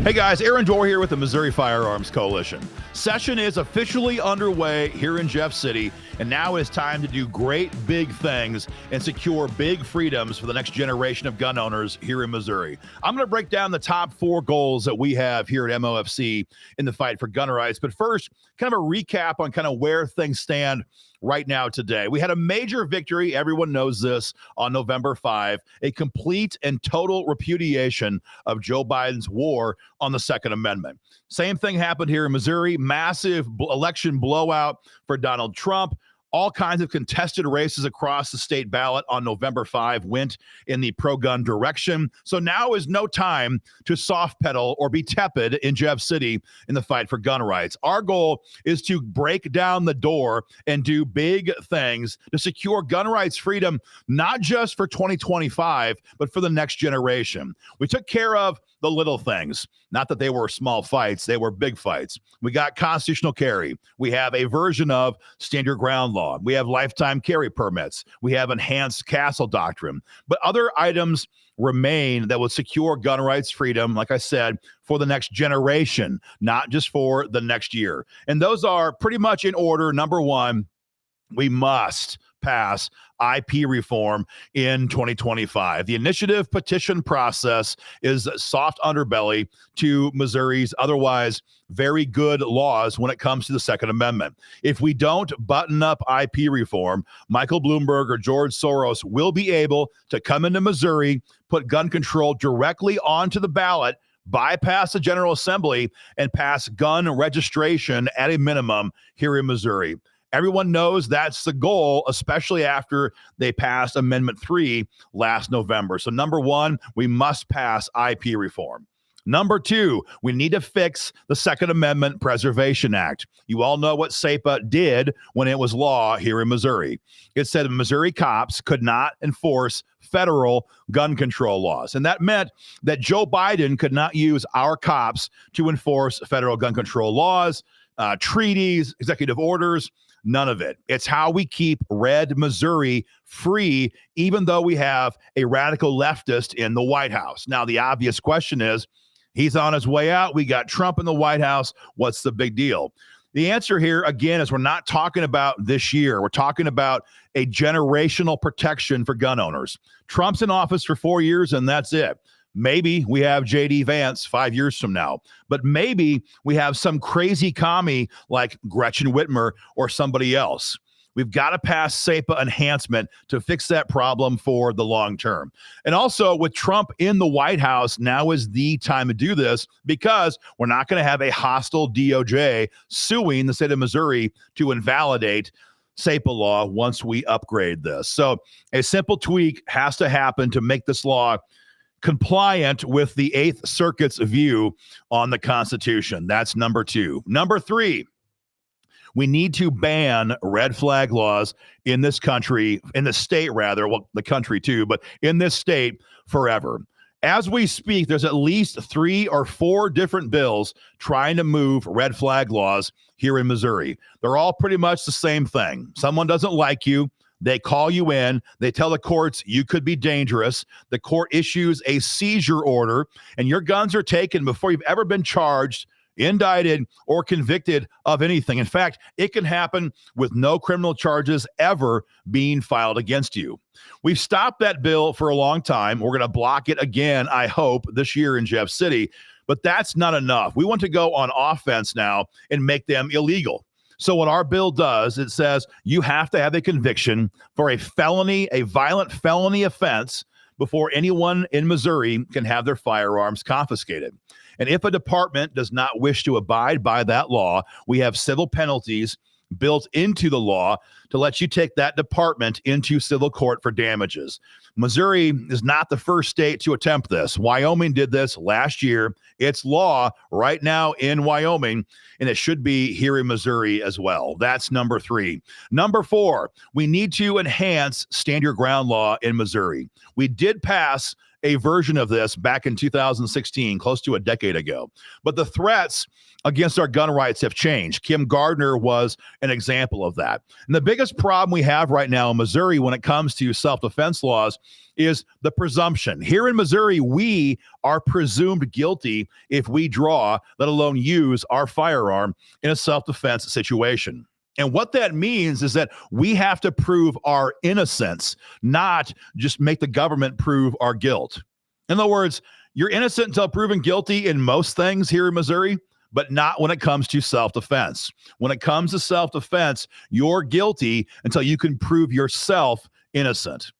Hey guys, Aaron Dorr here with the Missouri Firearms Coalition. Session is officially underway here in Jeff City, and now it's time to do great big things and secure big freedoms for the next generation of gun owners here in Missouri. I'm going to break down the top 4 goals that we have here at MOFC in the fight for gun rights. But first, kind of a recap on kind of where things stand right now today. We had a major victory, everyone knows this, on November 5, a complete and total repudiation of Joe Biden's war on the Second Amendment. Same thing happened here in Missouri, massive election blowout for Donald Trump. All kinds of contested races across the state ballot on November 5 went in the pro-gun direction. So now is no time to soft pedal or be tepid in Jeff City in the fight for gun rights. Our goal is to break down the door and do big things to secure gun rights freedom, not just for 2025, but for the next generation. We took care of the little things. Not that they were small fights, they were big fights. We got constitutional carry. We have a version of stand your ground law. We have lifetime carry permits. We have enhanced castle doctrine. But other items remain that will secure gun rights freedom, like I said, for the next generation, not just for the next year. And those are pretty much in order. Number one, we must pass IP reform in 2025. The initiative petition process is soft underbelly to Missouri's otherwise very good laws when it comes to the Second Amendment. If we don't button up IP reform, Michael Bloomberg or George Soros will be able to come into Missouri, put gun control directly onto the ballot, bypass the General Assembly, and pass gun registration at a minimum here in Missouri. Everyone knows that's the goal, especially after they passed Amendment 3 last November. So number one, we must pass IP reform. Number two, we need to fix the Second Amendment Preservation Act. You all know what SAPA did when it was law here in Missouri. It said Missouri cops could not enforce federal gun control laws. And that meant that Joe Biden could not use our cops to enforce federal gun control laws, treaties, executive orders. None of it. It's how we keep red Missouri free, even though we have a radical leftist in the White House. Now, the obvious question is, he's on his way out. We got Trump in the White House. What's the big deal? The answer here, again, is we're not talking about this year. We're talking about a generational protection for gun owners. Trump's in office for 4 years, and that's it. Maybe we have J.D. Vance 5 years from now, but maybe we have some crazy commie like Gretchen Whitmer or somebody else. We've got to pass SAPA enhancement to fix that problem for the long term. And also with Trump in the White House, now is the time to do this because we're not going to have a hostile DOJ suing the state of Missouri to invalidate SAPA law once we upgrade this. So a simple tweak has to happen to make this law compliant with the Eighth Circuit's view on the Constitution. That's number two. Number three, we need to ban red flag laws in this country, in the state rather, well, the country too, but in this state forever. As we speak, there's at least 3 or 4 different bills trying to move red flag laws here in Missouri. They're all pretty much the same thing. Someone doesn't like you. They call you in. They tell the courts you could be dangerous. The court issues a seizure order, and your guns are taken before you've ever been charged, indicted, or convicted of anything. In fact, it can happen with no criminal charges ever being filed against you. We've stopped that bill for a long time. We're going to block it again, I hope, this year in Jeff City. But that's not enough. We want to go on offense now and make them illegal. So what our bill does, it says you have to have a conviction for a felony, a violent felony offense before anyone in Missouri can have their firearms confiscated. And if a department does not wish to abide by that law, we have civil penalties built into the law to let you take that department into civil court for damages. Missouri is not the first state to attempt this. Wyoming did this last year. It's law right now in Wyoming, and it should be here in Missouri as well. That's number 3. Number 4, we need to enhance stand your ground law in Missouri. We did pass a version of this back in 2016, close to a decade ago. But the threats against our gun rights have changed. Kim Gardner was an example of that. And the biggest biggest problem we have right now in Missouri when it comes to self-defense laws is the presumption. Here in Missouri, we are presumed guilty if we draw, let alone use our firearm in a self-defense situation. And what that means is that we have to prove our innocence, not just make the government prove our guilt. In other words, you're innocent until proven guilty in most things here in Missouri, but not when it comes to self-defense. When it comes to self-defense, you're guilty until you can prove yourself innocent.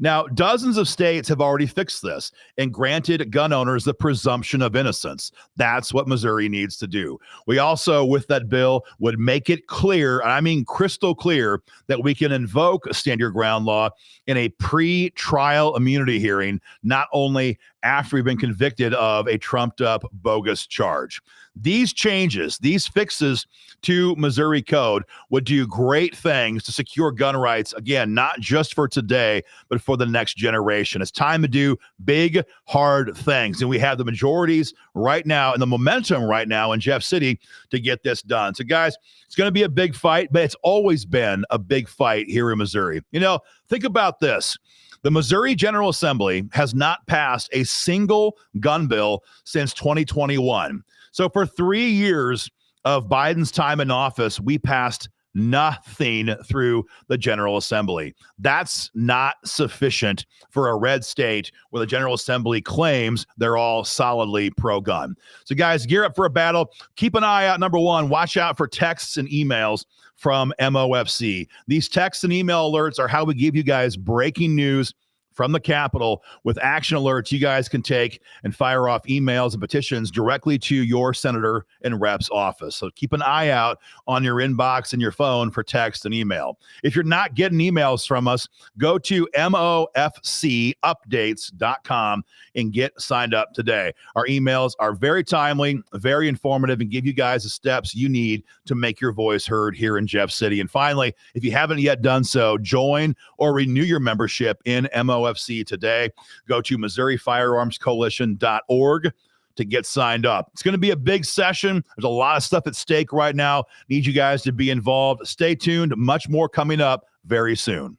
Now, dozens of states have already fixed this and granted gun owners the presumption of innocence. That's what Missouri needs to do. We also, with that bill, would make it clear, and I mean crystal clear, that we can invoke stand your ground law in a pre-trial immunity hearing, not only after we've been convicted of a trumped-up bogus charge. These changes, these fixes to Missouri code would do great things to secure gun rights, again, not just for today, but for the next generation. It's time to do big, hard things. And we have the majorities right now and the momentum right now in Jeff City to get this done. So, guys, it's going to be a big fight, but it's always been a big fight here in Missouri. You know, think about this. The Missouri General Assembly has not passed a single gun bill since 2021. So for 3 years of Biden's time in office, we passed nothing through the General Assembly. That's not sufficient for a red state where the General Assembly claims they're all solidly pro-gun. So guys, gear up for a battle. Keep an eye out. Number one, watch out for texts and emails from MOFC. These texts and email alerts are how we give you guys breaking news from the Capitol with action alerts you guys can take and fire off emails and petitions directly to your senator and rep's office. So keep an eye out on your inbox and your phone for text and email. If you're not getting emails from us, go to MOFCupdates.com and get signed up today. Our emails are very timely, very informative, and give you guys the steps you need to make your voice heard here in Jeff City. And finally, if you haven't yet done so, join or renew your membership in MOFC today. Go to MissouriFirearmsCoalition.org to get signed up. It's going to be a big session. There's a lot of stuff at stake right now. Need you guys to be involved. Stay tuned. Much more coming up very soon.